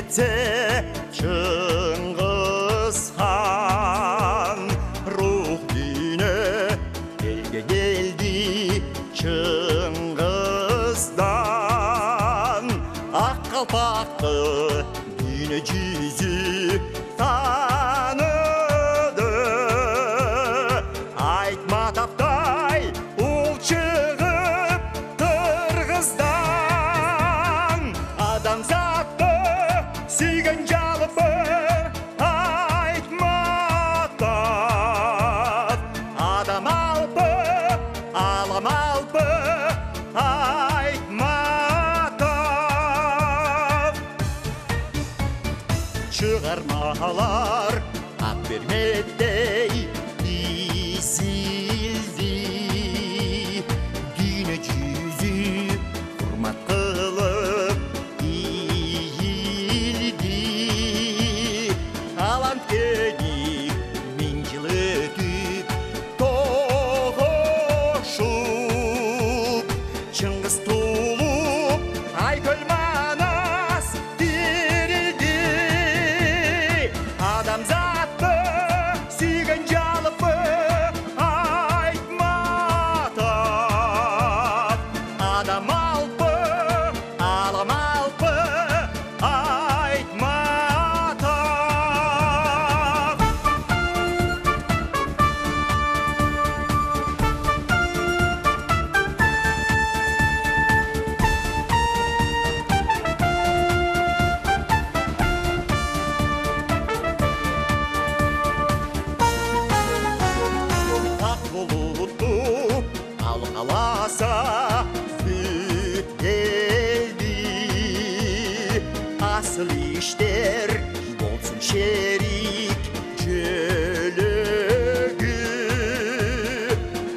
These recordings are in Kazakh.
кетсе Шыңғыс хан рух дүйне елге келді Шыңғыстан ақ қалпақты дүйне жүзі таныды айтма таптай ұл шығып қырғыздан адамзатты сүйген жалпы айтматап адам алпы алам алпы айтматап шығармалар ат берметтей исилди дүйне жүзі құрмат қылып иілді алан тегіп мың жыл өтіп тоғышып Шыңғыс туылып Айкөл Манас тірілді адамзатты сүйген жалпы айтматап адам алпы алам алпы айтматап ақ бұлытты алғаласа өткелді асыл іштер болсын шерик жөлігі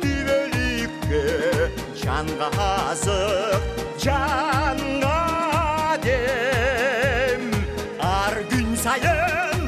дүбөлікке жанға азық жанға дем ар күн сайын